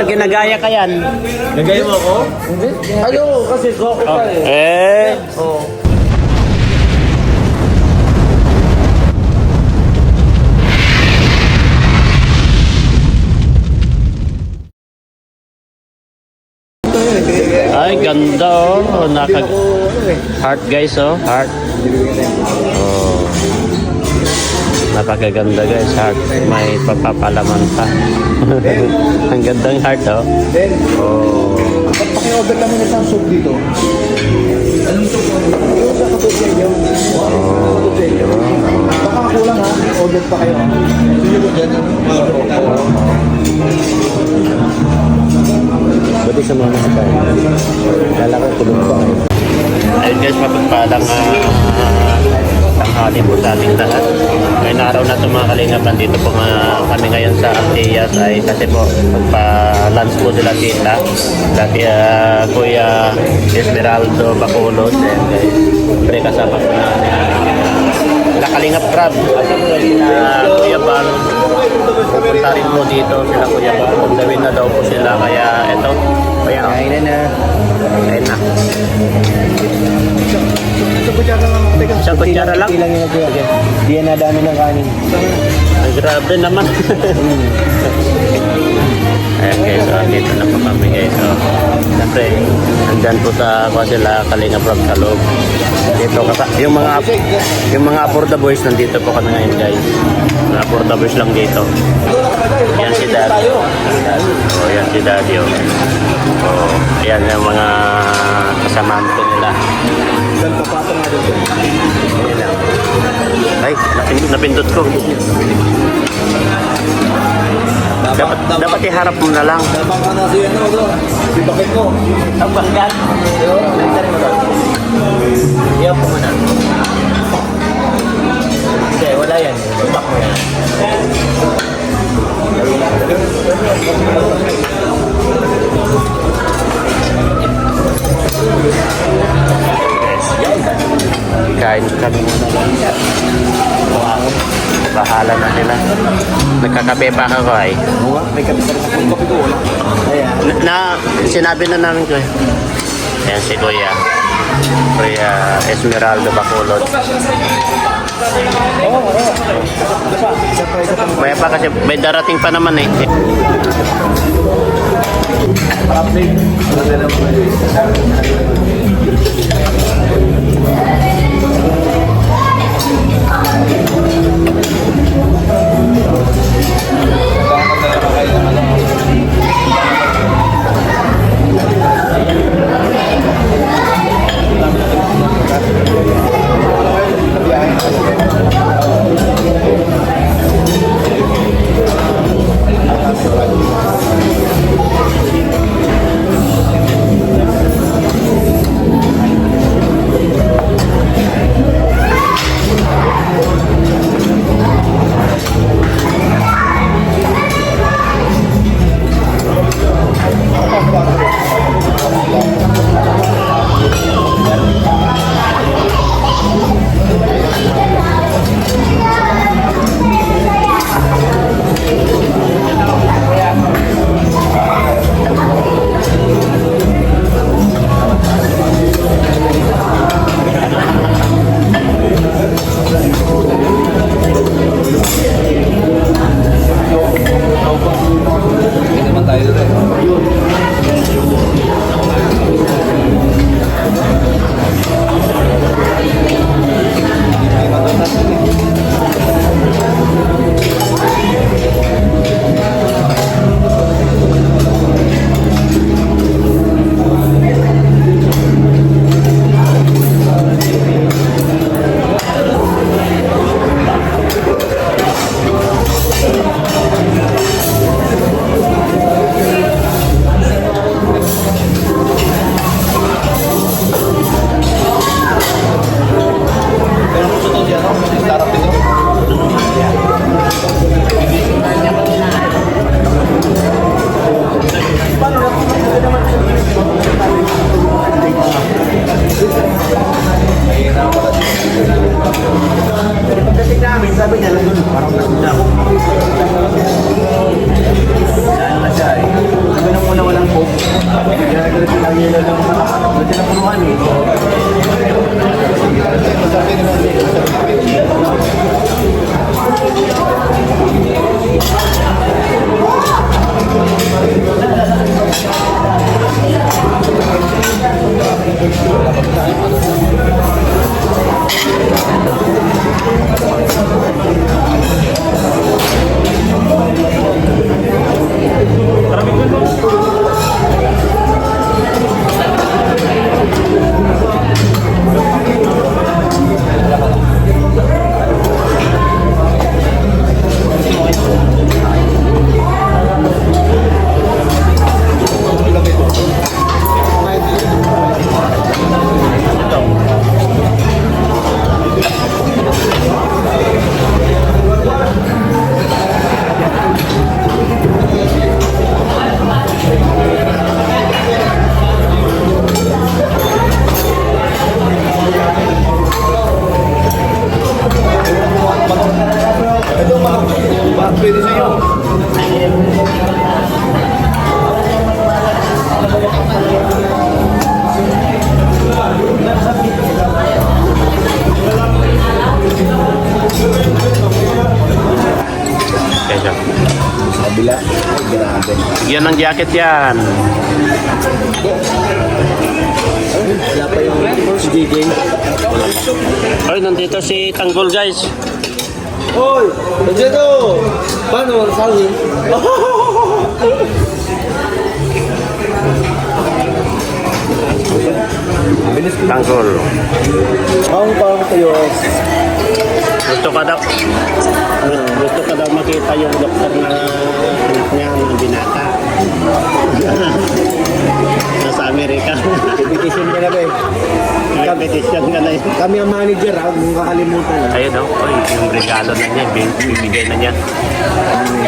Ginagaya ka yan. Nagaya mo ako? Hindi. Ayaw, kasi ko ka eh. Oo. Ay, ganda oh. Heart guys oh. Heart. Oh. Napakaganda guys. Heart. May papapalaman pa. Ang gandang heart oh. Oh. Paki-order kami na isang soup dito. Anong soup? Yung sa kapatid nyo. Baka kulang ha. Order pa kayo. Sige mo dyan. Buti sa mga kapay. Kala ko tulog pa kayo. Ayun guys, mapagpalang tanghali po sa ating lahat. Ngayon araw na ito mga kalingap, nandito po kami ngayon sa Altias ay kasi po magpa-lunch po sila tita. Dati Kuya Esmeraldo Bacolod. Ayan guys, pre kasama po natin. Sila Kalingap Crab. Kasi po Kuya Bal. Pupunta rin po dito sila Kuya Bal. Gawin na daw po sila kaya ito. Ayan. Kain na. Ayun na. Isang kutsara lang? Ilang yun na kuya. Di na dami ng kanin. Ay, grabe naman. Ayan guys, so dito na po kami guys. So, siyempre, andyan po sa sila Kalingap Crab sa loob. Dito yung mga Aporta Boys nandito po kami ngayon guys. Mga Aporta Boys lang dito. Yan si Daddy. Oh, yan si Daddy. Oh, yan yung mga kasamaan ko nila. Ay, napindot ko. Dapat iharap mo na lang. Dapat ka na siya na doon. Bakit mo? Ang banggan. Iyan po muna. Hindi, wala yan. Bak mo yan. Kain kami muna lang. Bahala na sila. Nagkakape pa ako ay. May kapital na kung kapi ko wala. Na sinabi na namin ko eh. Ayan si Kuya. Kuya Esmeraldo Bacolod. Maya pa kasi may darating pa naman eh. Parang nasunan ako. Yan na siya eh. Ginagalit sila nila ng mga tinapunuhan eh. Sabi nila pwede sa'yo. Okay, sir. Kabila. Ay, grabe. Bigyan ng jacket yan. Wala pa yung si DJ. Ay, nandito si Tanggol, guys. Hoy! Dito! Paano? Sabi? Tanggol. Parang tayo. Gusto ka daw makita yung doktor na anak niya ng binata. Nasa Amerika. Competition ka na ba eh? Competition ka na yun. Kami ang manager ha, huwag mong kakalimutan. Ayun o, yung regalo na niya, bibigay na niya.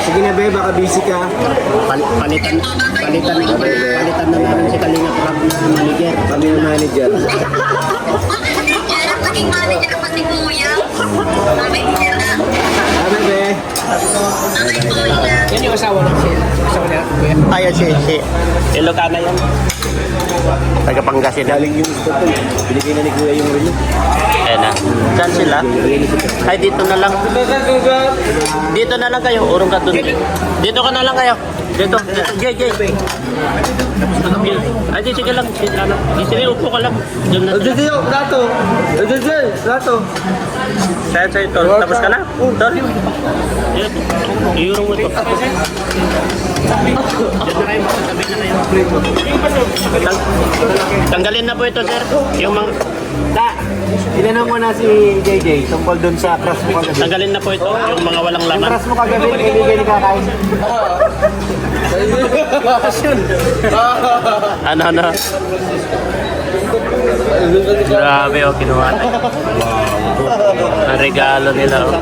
Sige na be, baka busy ka. Palitan na namin si Kalinga Prab na manager. Kami ang manager. Naging manager pa si Kuya. Sabi niya na. Ano be? Sabi Kuya. Yan yung asawa ng kuya. Ayan si Ilocana yan. Taga Pangasinan. Galing yung gusto ko. Binigay na ni Kuya yung relo. Ayan na. Saan sila? Ay, dito na lang. Dito na lang kayo. Urong ka dun. Dito ka na lang kayo. Dito. Jay. Ay, di sige lang. Sige, upo ka lang. Doon na. Rato. Sa'yo, Tol. Tapos ka na? Tol? Iurong mo ito. Tanggalin na po ito, sir. Yung mga... Ilanong mo na si JJ tungkol dun sa crush mo kagabi. Tanggalin na po ito. Yung mga walang Yung laman. crush mo kagabi, ibigay ni Kakain. Ano? Grabe, oh, kinuha na. Ang regalo nila, oh.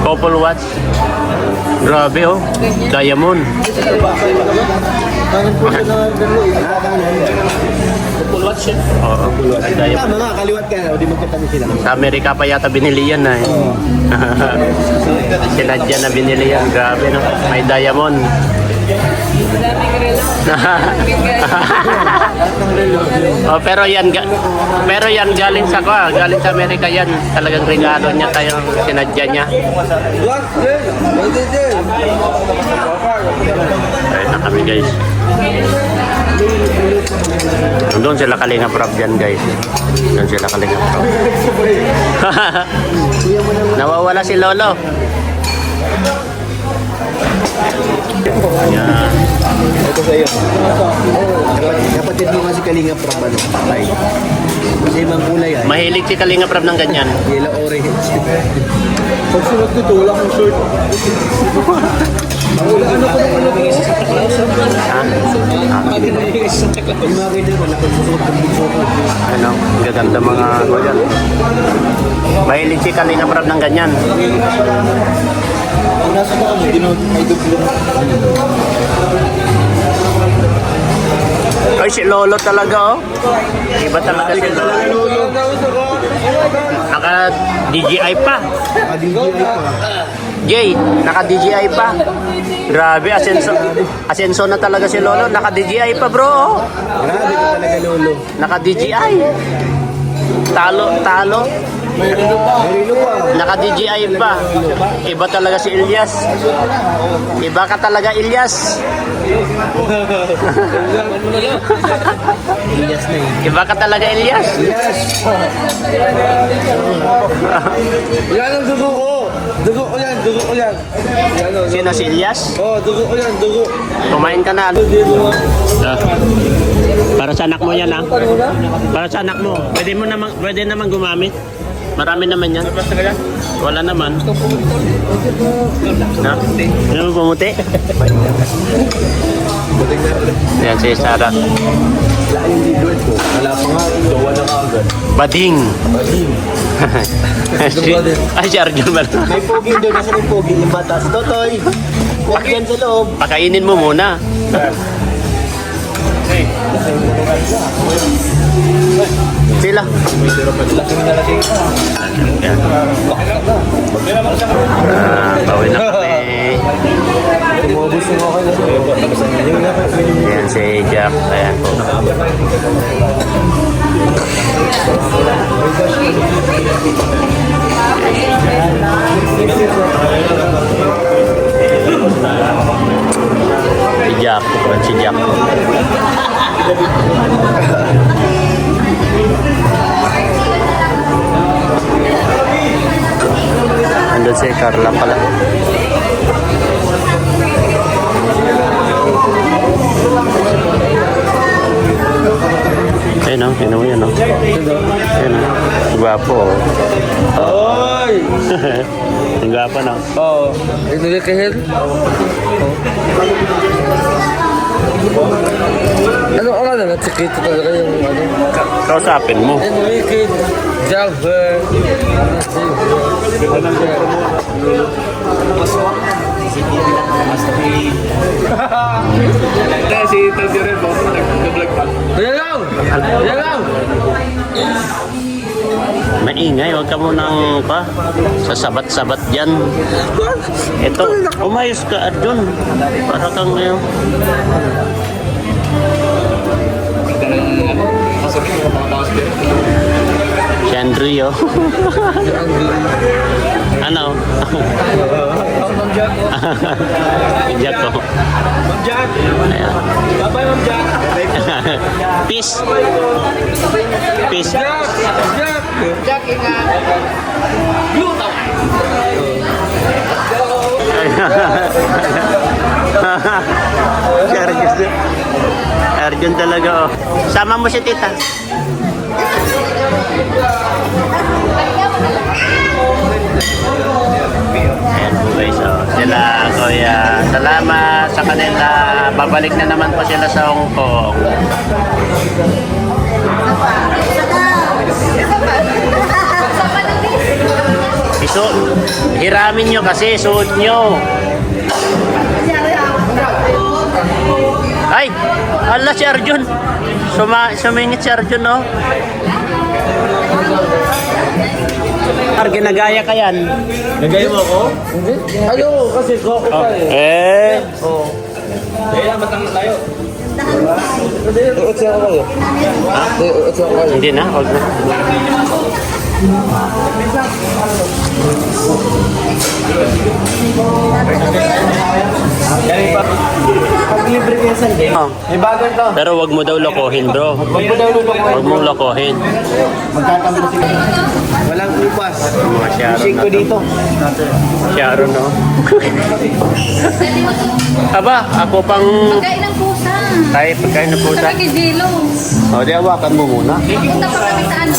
Couple watch. Grabe, oh. Diamond. Tangan po siya na dalo eh. Couple watch, eh. Oo, diamond. Tama nga, kaliwat ka. O di magkatabi sila. Sa Amerika pa yata binili yan, eh. Sinadya na binili yan. Grabe, no? May diamond. Oh, pero yan galing sa galing sa Amerika yan. Talagang regalo niya tayo sinadya niya. Ayun na kami, guys. Doon sila Kalinga Prab dyan, guys. Doon sila Kalinga Prab. Nawawala si Lolo. Ayan. Ito sa'yo. Kapatid mo nga si Kalinga Prab, ano? Patay. Kasi ibang kulay ay. Mahilig si Kalinga Prab ng ganyan. Yellow orange. Pag sunod ko, wala kong shirt. Ano ko ko? Yung mga ganyan, wala kong susunod ng bunso ko. Ano, ang gaganda mga ganyan. Mahilig si Kalinga Prab ng ganyan. Kung nasa ko kami, may dublo. Ay, si Lolo talaga, oh. Iba talaga si Lolo. Naka DJI pa. Naka-DJI pa. Jay, naka-DJI pa. Grabe, asenso na talaga si Lolo. Naka-DJI pa, bro. Grabe ka talaga, Lolo. Naka-DJI. Talo. May relo pa. Naka-DJI pa. Iba talaga si Ilyas. Iba ka talaga, Ilyas. Ilyas na eh. Iba ka talaga, Ilyas. Yes! Yan ang dugo ko. Dugo ko yan. Yan o. Sino si Ilyas? Dugo ko yan. Dugo. Kumain ka na. Para sa anak mo yan, ha? Para sa anak mo. Pwede naman gumamit. Marami naman yan. Wala naman. Na? Ano mo pumuti? Yan si Sarah. Yung liquid ko. Wala pa nga. Gawa na ka agad. Bading. Ay, si Arjun ba? May pogi doon. Nasa may pogi yung batas. Totoy! Huwag yan sa loob. Pakainin mo muna. Sila. Bawin na kami. Tumubos yung okay na. Ayan si Jack. Ayan po. Si Jack. Si Jack. Andun si Carla pala. Ayun o, yun o, yun o. Ayun o. Gwapo o. Oy! Ang gwapo na. Oo. Hindi kahil. Ano ka na? Natsikito talaga yung ano. Kausapin mo. Enrique Jagger. Si Tati rin po. Nag-vlog pa. Yan lang! Maingay, huwag ka munang sasabat-sabat dyan. Ito, umayos ka Arjun. Para kang ngayon. Si Andrea. Ano? Jack ko. Jack! Ayan. Babay, Ma'am Jack! Peace. Peace. Jack, ingat! Si Arjun. Arjun talaga oh. Sama mo si tita. Ayan po guys oh. Sila kuya. Salamat sa kanila. Babalik na naman po sila sa Hong Kong. Hiramin nyo kasi, suot nyo. Ay! Ala si Arjun. Sumingit si Arjun, no? Ginagaya ka yan. Nagaya mo ako? Ano? Kasi ko pa eh. Kaya matang tayo. Uot siya ako kayo. Uot siya ako kayo. Hindi na, huwag na. Pag-libre ko yung sandi. Oh. May bagong to. Pero wag mo daw lokohin, bro. Huwag mo daw lupa ko. Wag mong lokohin. Magtatampo sila. Walang upas. Mga Sharon Shake na ko to. dito. Sharon, no? Aba, ako pang... Pagkain ng pusa. Ay, pagkain na pusa. Sa Kidilo. O, di awakan mo muna. Pupunta pa kami sa ano.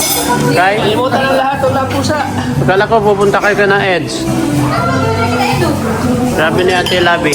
Kay, Limutan ng lahat ng pusa. akala ko pupunta kayo na Eds. Sabi ni Ate Labi.